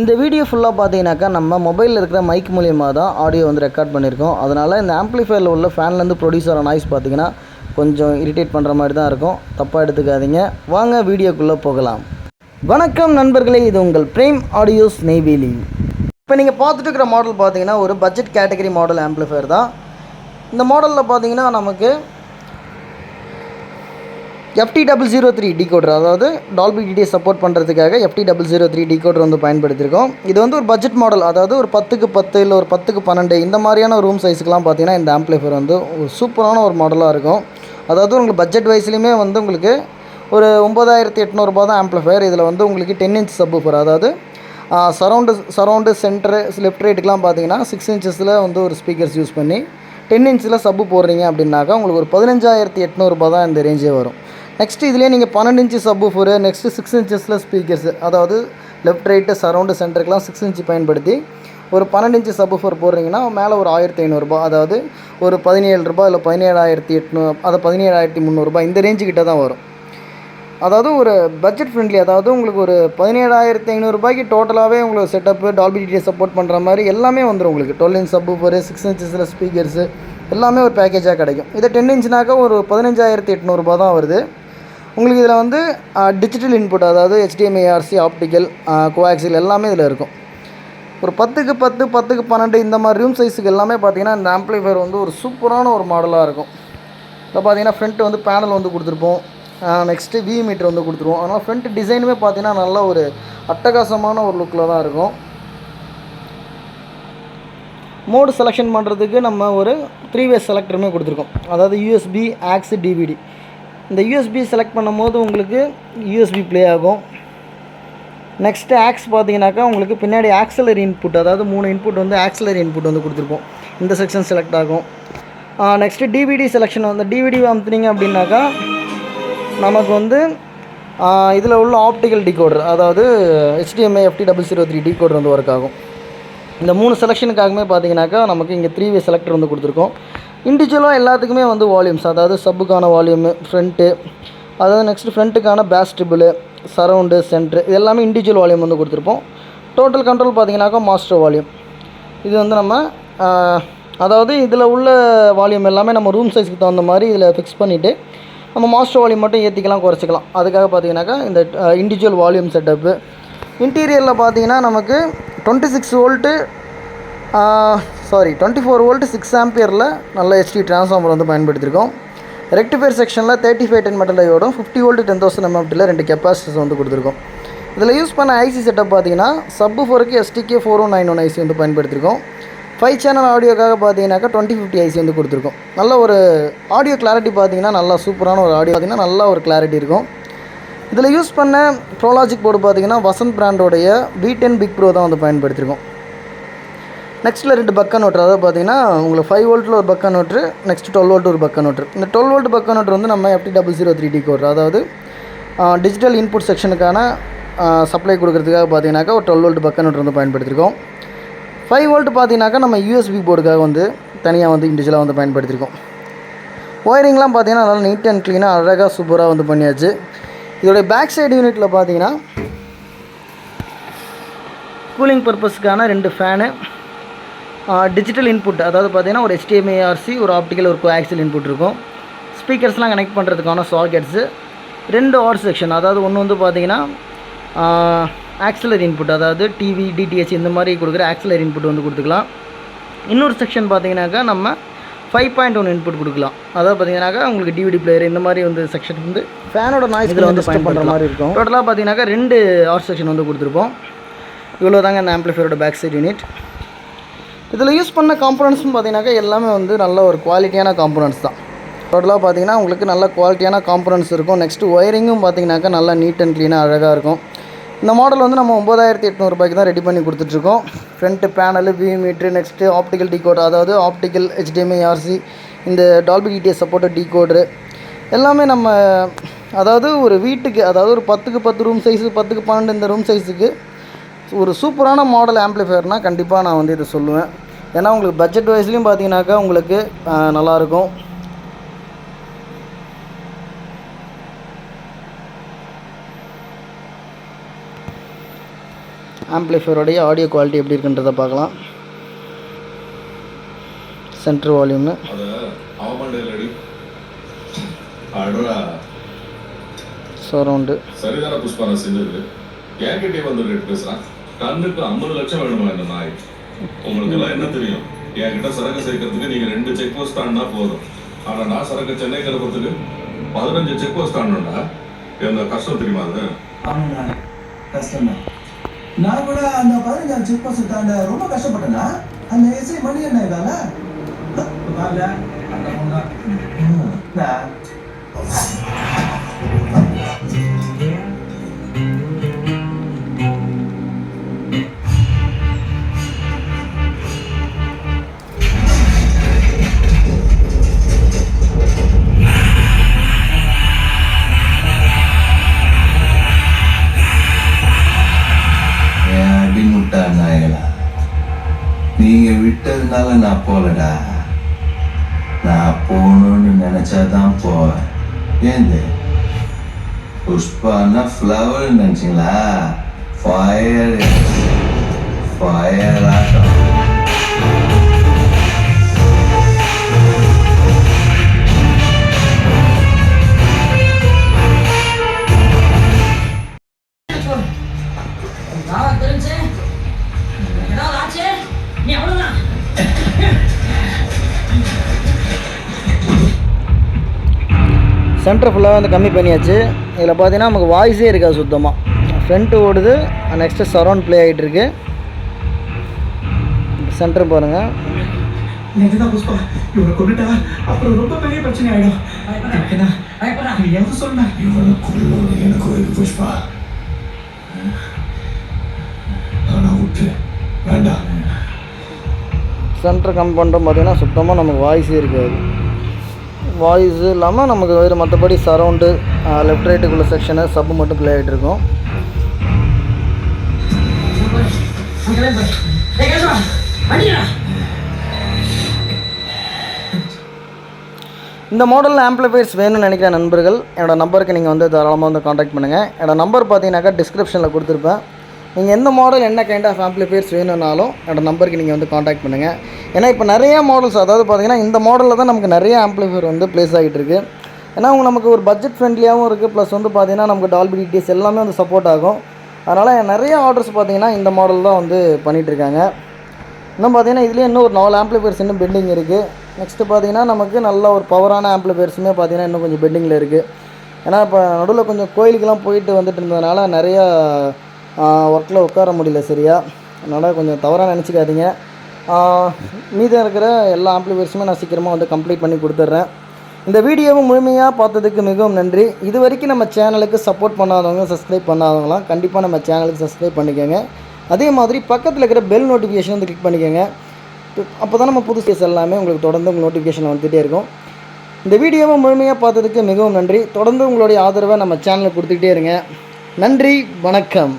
இந்த வீடியோ ஃபுல்லாக பார்த்தீங்கன்னாக்கா நம்ம மொபைலில் இருக்கிற மைக் மூலியமாக தான் ஆடியோ வந்து ரெக்கார்ட் பண்ணியிருக்கோம். அதனால் இந்த ஆம்ப்ளிஃபையரில் உள்ள ஃபேன்லேருந்து ப்ரொடியூஸ் ஆகிற நாய்ஸ் பார்த்தீங்கன்னா கொஞ்சம் இரிட்டேட் பண்ணுற மாதிரி தான் இருக்கும். தப்பாக எடுத்துக்காதீங்க. வாங்க வீடியோக்குள்ளே போகலாம். வணக்கம் நண்பர்களே, இது உங்கள் பிரேம் ஆடியோஸ் நெய்வேலி. இப்போ நீங்கள் பார்த்துட்டு இருக்கிற மாடல் பார்த்தீங்கன்னா ஒரு பட்ஜெட் கேட்டகரி மாடல் ஆம்ப்ளிஃபையர் தான். இந்த மாடலில் பார்த்தீங்கன்னா நமக்கு FT003 டிகோடர், அதாவது டால்பி டிடிஎஸ் சப்போர்ட் பண்ணுறதுக்காக FT003 டிகோடர் வந்து பயன்படுத்தியிருக்கோம். இது வந்து ஒரு பட்ஜெட் மாடல், அதாவது ஒரு 10க்கு 10 இல்லை ஒரு 10க்கு 12 இந்த மாதிரியான ரூம் சைஸுக்கெலாம் பார்த்தீங்கன்னா இந்த ஆம்ப்ளிஃபையர் வந்து ஒரு சூப்பரான ஒரு மாடலாக இருக்கும். அதாவது உங்களுக்கு பட்ஜெட் வைஸ்லையுமே வந்து உங்களுக்கு ஒரு 9800 தான் ஆம்ப்ளிஃபையர். இதில் வந்து உங்களுக்கு 10 இன்ச் சப்வூஃபர், அதாவது சரௌண்டு சென்டரு லெஃப்ட் ரைட்டுக்கெலாம் பார்த்தீங்கன்னா 6 இன்ச்சஸில் வந்து ஒரு ஸ்பீக்கர்ஸ் யூஸ் பண்ணி 10 இன்ச்சில் சப்பு போடுறீங்க அப்படின்னாக்கா உங்களுக்கு ஒரு 15800 தான் இந்த ரேஞ்சே வரும். நெக்ஸ்ட்டு இதிலே நீங்கள் 12 இன்ச்சு சப்வூஃபரு, நெக்ஸ்ட்டு 6 இன்ச்சஸில் ஸ்பீக்கர்ஸு, அதாவது லெஃப்ட் ரைட்டு சரௌண்டு சென்டருக்கெலாம் 6 இன்ச்சு பயன்படுத்தி ஒரு 12 இன்ச்சு சப்வூஃபர் போடுறீங்கன்னா மேலே ஒரு 1500, அதாவது ஒரு 17 இல்லை 17800, அதை 17300 இந்த ரேஞ்சுக்கிட்ட தான் வரும். அதாவது ஒரு பட்ஜெட் ஃப்ரெண்ட்லி, அதாவது உங்களுக்கு ஒரு 17500 டோட்டலாகவே உங்களுக்கு செட்டப்பு டால்பி டிடிஎஸ் சப்போர்ட் பண்ணுற மாதிரி எல்லாமே வந்துடும். உங்களுக்கு 12 இன்ச் சப்வூஃபரு, 6 இன்ச்சஸில் ஸ்பீக்கர்ஸு எல்லாமே ஒரு பேக்கேஜாக கிடைக்கும். இதை 10 இன்ச்சுனாக்கா ஒரு 15800 தான் வருது. உங்களுக்கு இதில் வந்து டிஜிட்டல் இன்புட், அதாவது HDMI, RC, ஆப்டிக்கல், கோஆக்சியல் எல்லாமே இதில் இருக்கும். ஒரு 10க்கு 10, 10க்கு 12 இந்த மாதிரி ரூம் சைஸுக்கு எல்லாமே பார்த்தீங்கன்னா இந்த ஆம்ப்ளிஃபையர் வந்து ஒரு சூப்பரான ஒரு மாடலாக இருக்கும். இப்போ பார்த்தீங்கன்னா ஃப்ரண்ட் வந்து பேனல் வந்து கொடுத்துருப்போம். நெக்ஸ்ட்டு வி மீட்டர் வந்து கொடுத்துருவோம். அதனால் ஃப்ரண்ட் டிசைனுமே பார்த்தீங்கன்னா நல்ல ஒரு அட்டகாசமான ஒரு லுக்கில் தான் இருக்கும். மோடு செலெக்ஷன் பண்ணுறதுக்கு நம்ம ஒரு 3-வே செலக்டருமே கொடுத்துருக்கோம், அதாவது USB, AUX, DVD. இந்த USB செலக்ட் பண்ணும் போது உங்களுக்கு USB ப்ளே ஆகும். நெக்ஸ்ட்டு AUX பார்த்தீங்கன்னாக்கா உங்களுக்கு பின்னாடி ஆக்ஸலரி இன்புட், அதாவது 3 இன்புட் வந்து ஆக்ஸலரி இன்புட் வந்து கொடுத்துருப்போம். இந்த செக்ஷன் செலக்ட் ஆகும். நெக்ஸ்ட்டு DVD செலெக்ஷன் வந்து DVD அமுத்துனீங்க அப்படின்னாக்கா நமக்கு வந்து இதில் உள்ள ஆப்டிக்கல் டிகோடர், அதாவது HDMI FT003 டிகோடர் வந்து ஒர்க் ஆகும். இந்த 3 செலெக்ஷனுக்காகவே பார்த்தீங்கன்னாக்கா நமக்கு இங்கே 3-வே செலக்டர் வந்து கொடுத்துருக்கோம். இண்டிவிஜுவலாக எல்லாத்துக்குமே வந்து வால்யூம்ஸ், அதாவது சப்புக்கான வால்யூமு, ஃப்ரண்ட்டு, அதாவது நெக்ஸ்ட்டு ஃப்ரண்ட்டுக்கான பேஸ் ட்ரிபிள், சரௌண்டு, சென்ட்ரு, இது எல்லாமே இண்டிவிஜுவல் வால்யூம் வந்து கொடுத்துருப்போம். டோட்டல் கண்ட்ரோல் பார்த்தீங்கன்னாக்கா மாஸ்டர் வால்யூம். இது வந்து நம்ம அதாவது இதில் உள்ள வால்யூம் எல்லாமே நம்ம ரூம் சைஸ்க்கு தகுந்த மாதிரி இதில் ஃபிக்ஸ் பண்ணிவிட்டு நம்ம மாஸ்டர் வால்யூம் மட்டும் ஏற்றிக்கலாம், குறைச்சிக்கலாம். அதுக்காக பார்த்தீங்கன்னாக்கா இந்த இண்டிவிஜுவல் வால்யூம் செட்டப்பு. இன்டீரியரில் பார்த்தீங்கன்னா நமக்கு 24 வோல்ட் 6 ஆம்பியரில் நல்ல HD டிரான்ஸ்ஃபார்மர் வந்து பயன்படுத்தியிருக்கோம். ரெக்டிஃபையர் செக்ஷனில் 3510 மெட்டல் டயோடும் 50 வோல்ட் 10000 mmFTயில் 2 கெப்பாசிட்டர்ஸ் வந்து கொடுத்துருக்கோம். இதில் யூஸ் பண்ண ஐசி செட்டப் பார்த்தீங்கன்னா சப்வூஃபருக்கு STK4191 ஐசி வந்து பயன்படுத்தியிருக்கோம். 5 சேனல் ஆடியோக்காக பார்த்தீங்கன்னாக்கா 2050 ஐசி வந்து கொடுத்துருக்கோம். நல்ல ஒரு ஆடியோ கிளாரிட்டி பார்த்தீங்கன்னா நல்லா சூப்பரான ஒரு ஆடியோ பார்த்தீங்கன்னா நல்ல ஒரு கிளாரிட்டி இருக்கும். இதில் யூஸ் பண்ண ப்ரோலாஜிக் போர்டு பார்த்தீங்கன்னா வசந்த் பிராண்டோடைய V10 பிக் ப்ரோ தான் வந்து பயன்படுத்தியிருக்கோம். நெக்ஸ்ட்டில் 2 பக் கன்வெர்ட்டர், அதாவது பார்த்தீங்கன்னா உங்களுக்கு 5 வோல்ட்டில் ஒரு பக் கன்வெர்ட்டர், நெக்ஸ்ட் 12 வோல்ட் ஒரு பக் கன்வெர்ட்டர். இந்த 12 வோல்ட் பக் கன்வெர்ட்டர் வந்து நம்ம FT003 டிகோடர், அதாவது டிஜிட்டல் இன்புட் செக்ஷனுக்கான சப்ளை கொடுக்குறதுக்காக பார்த்தீங்கன்னாக்கா ஒரு 12 வோல்ட் பக் கன்வெர்ட்டர் வந்து பயன்படுத்தியிருக்கோம். 5 வோல்ட் பார்த்தீங்கன்னாக்கா நம்ம USB போர்டுக்காக வந்து தனியாக வந்து இண்டிவிஜுவலாக வந்து பயன்படுத்தியிருக்கோம். ஒயரிங்லாம் பார்த்தீங்கன்னா நல்லா நீட் அண்ட் க்ளீனாக அழகாக சூப்பராக வந்து பண்ணியாச்சு. இதோடைய பேக் சைடு யூனிட்டில் பார்த்தீங்கன்னா கூலிங் பர்பஸ்க்கான 2 ஃபேனு, டிஜிட்டல் இன்புட், அதாவது பார்த்தீங்கன்னா ஒரு HDMI, RC, ஒரு ஆப்டிக்கல், ஒரு கோஆக்சியல் இன்புட் இருக்கும். ஸ்பீக்கர்ஸ்லாம் கனெக்ட் பண்ணுறதுக்கான சாக்கெட்ஸு, 2 ஆர் செக்ஷன், அதாவது ஒன்று வந்து பார்த்தீங்கன்னா ஆக்ஸலரி இன்புட், அதாவது டிவி, DTH இந்த மாதிரி கொடுக்குற ஆக்ஸலரி இன்புட் வந்து கொடுத்துக்கலாம். இன்னொரு செக்ஷன் பார்த்தீங்கன்னாக்கா நம்ம 5.1 இன்புட் கொடுக்கலாம். அதாவது பார்த்தீங்கன்னாக்கா உங்களுக்கு DVD பிளேயர் இந்த மாதிரி வந்து செக்ஷன் வந்து ஃபேனோட நாய்ஸ் இதில் வந்து பயன் பண்ணுற மாதிரி இருக்கும். டோட்டலாக பார்த்தீங்கன்னாக்கா 2 ஆர் செக்ஷன் வந்து கொடுத்துருப்போம். இவ்வளோ தாங்க இந்த ஆம்ப்ளிஃபையரோட பேக் சைடு யூனிட். இதில் யூஸ் பண்ண காம்போனன்ட்ஸும் பார்த்தீங்கன்னாக்கா எல்லாமே வந்து நல்ல ஒரு குவாலிட்டியான காம்போனன்ட்ஸ் தான். டோட்டலாக பார்த்தீங்கன்னா உங்களுக்கு நல்ல குவாலிட்டியான காம்போனன்ட்ஸ் இருக்கும். நெக்ஸ்ட்டு ஒயரிங்கும் பார்த்தீங்கன்னாக்கா நல்லா நீட் அண்ட் க்ளீனாக அழகாக இருக்கும். இந்த மாடல் வந்து நம்ம 9800 தான் ரெடி பண்ணி கொடுத்துட்ருக்கோம். Front panel, V meter, next optical decoder, அதாவது ஆப்டிக்கல், HDMI, RC, இந்த டால்பி டிடிஎஸ் சப்போர்ட்டட் டிகோடரு எல்லாமே நம்ம, அதாவது ஒரு வீட்டுக்கு, அதாவது ஒரு 10க்கு 10 ரூம் சைஸு, 10க்கு 12 இந்த ரூம் சைஸுக்கு ஒரு சூப்பரான மாடல் ஆம்ப்ளிஃபையர்னால் கண்டிப்பாக நான் வந்து இதை சொல்லுவேன். ஏன்னா உங்களுக்கு பட்ஜெட் வைஸ்லையும் பார்த்தீங்கன்னாக்கா உங்களுக்கு நல்லாயிருக்கும். ஆம்ப்ளிஃபையரோடைய ஆடியோ குவாலிட்டி எப்படி இருக்குன்றதை பார்க்கலாம். சென்ட்ரு வால்யூம்னு சரௌண்டு சரிதான புஷ்பா நான் செஞ்சது. என்கிட்டே வந்து ரேட் பேசுறான். டன்னுக்கு 50 லட்சம் வேணுமா இந்த நாய்? உங்களுக்கு எல்லாம் என்ன தெரியும்? என்கிட்ட சரக்கு சேர்க்கறதுக்கு நீங்க 2 செக் போஸ்ட் தாண்டா போதும். ஆனா நான் சரக்கு சென்னை கிளப்புறதுக்கு 15 செக் போஸ்ட் தாண்டா. என்ன கஷ்டம் தெரியுமா அது? ஆமாண்ணா, கஷ்டம் தான். நான் கூட அந்த 15 செக் போஸ்ட் தாண்ட ரொம்ப கஷ்டப்பட்டேன்னா அந்த எஸ்ஐ மணி என்ன இருக்காங்க பாருங்க அந்த பொண்ணா நீங்க விட்டதுனால நான் போலடா. நான் போகணும்னு நினைச்சாதான் போவேன். ஏந்து புஷ்பான்னா ஃப்ளவர் நினைச்சிங்களா? ஃபயர் ஃபயர் ஆட்டம். சென்டர் ஃபுல்லாக வந்து கம்மி பண்ணியாச்சு. இதில் பார்த்தீங்கன்னா நமக்கு வாய்ஸே இருக்காது சுத்தமாக. ஃப்ரண்ட்டு ஓடுது, நெக்ஸ்ட்டு சரௌண்ட் ப்ளே ஆகிட்டு இருக்கு. சென்டர் பாருங்கள். புஷ்பா இவனை கொண்டுட்டா அப்புறம் ரொம்ப பெரிய பிரச்சனை ஆகிடும். எவ்வளோ சொன்னா இவனை கொள்ளணும் எனக்கு ஒரு புஷ்பா. ஆனால் விட்டு வேண்டாம். சென்டர் கம்மி பண்ணுறோம் பார்த்தீங்கன்னா சுத்தமாக நமக்கு வாய்ஸே இருக்காது. வாய்ஸு இல்லாமல் நமக்கு வேறு மற்றபடி சரௌண்டு லெஃப்ட் ரைட்டுக்குள்ள செக்ஷனு சப்பு மட்டும் ப்ளே ஆகிட்டு இருக்கும். இந்த மாடலில் ஆம்ப்ளிஃபையர்ஸ் வேணும்னு நினைக்கிற நண்பர்கள் என்னோடய நம்பருக்கு நீங்கள் வந்து தாராளமாக வந்து காண்டாக்ட் பண்ணுங்கள். என்னோடய நம்பர் பார்த்தீங்கன்னாக்கா டிஸ்கிரிப்ஷனில் கொடுத்துருப்பேன். நீங்கள் எந்த மாடல் என்ன கைண்ட் ஆஃப் ஆம்ப்ளிஃபையர்ஸ் வேணும்னாலும் என்னோடய நம்பருக்கு நீங்கள் வந்து காண்டாக்ட் பண்ணுங்கள். ஏன்னா இப்போ நிறைய மாடல்ஸ், அதாவது பார்த்திங்கன்னா இந்த மாடலில் தான் நமக்கு நிறைய ஆம்ப்ளிஃபையர் வந்து ப்ளேஸ் ஆகிட்டு இருக்குது. ஏன்னா அவங்க நமக்கு ஒரு பட்ஜெட் ஃப்ரெண்ட்லியாகவும் இருக்குது, ப்ளஸ் வந்து பார்த்திங்கன்னா நமக்கு டால்பி டிடிஎஸ் எல்லாமே வந்து சப்போர்ட் ஆகும். அதனால் நிறைய ஆர்டர்ஸ் பார்த்திங்கன்னா இந்த மாடல் தான் வந்து பண்ணிகிட்ருக்காங்க. இன்னும் பார்த்திங்கன்னா இதுலேயே இன்னும் ஒரு 4 ஆம்ப்ளிஃபையர்ஸ் இன்னும் பெண்டிங் இருக்குது. நெக்ஸ்ட்டு பார்த்திங்கன்னா நமக்கு நல்ல ஒரு பவரான ஆம்ப்ளிஃபையர்ஸுமே பார்த்திங்கன்னா இன்னும் கொஞ்சம் பெண்டிங்கில் இருக்குது. ஏன்னா இப்போ நடுவில் கொஞ்சம் கோயிலுக்கெல்லாம் போயிட்டு வந்துட்டு இருந்ததுனால நிறையா ஒர்க்கில் உட்கார முடியல சரியா. அதனால் கொஞ்சம் தவறாக நினச்சிக்காதீங்க. மீதம் இருக்கிற எல்லா ஆம்ப்ளிஃபையர்ஸுமே நான் சீக்கிரமாக வந்து கம்ப்ளீட் பண்ணி கொடுத்துட்றேன். இந்த வீடியோவை முழுமையாக பார்த்ததுக்கு மிகவும் நன்றி. இது வரைக்கும் நம்ம சேனலுக்கு சப்போர்ட் பண்ணாதவங்க, சப்ஸ்கிரைப் பண்ணாதவங்களாம் கண்டிப்பாக நம்ம சேனலுக்கு சப்ஸ்கிரைப் பண்ணிக்கோங்க. அதே மாதிரி பக்கத்தில் இருக்கிற பெல் நோட்டிஃபிகேஷன் வந்து கிளிக் பண்ணிக்கோங்க. அப்போ தான் நம்ம புது கேஸ் எல்லாமே உங்களுக்கு தொடர்ந்து உங்கள் நோட்டிஃபிகேஷன் வந்துகிட்டே இருக்கும். இந்த வீடியோவை முழுமையாக பார்த்ததுக்கு மிகவும் நன்றி. தொடர்ந்து உங்களுடைய ஆதரவை நம்ம சேனலுக்கு கொடுத்துக்கிட்டே இருங்க. நன்றி, வணக்கம்.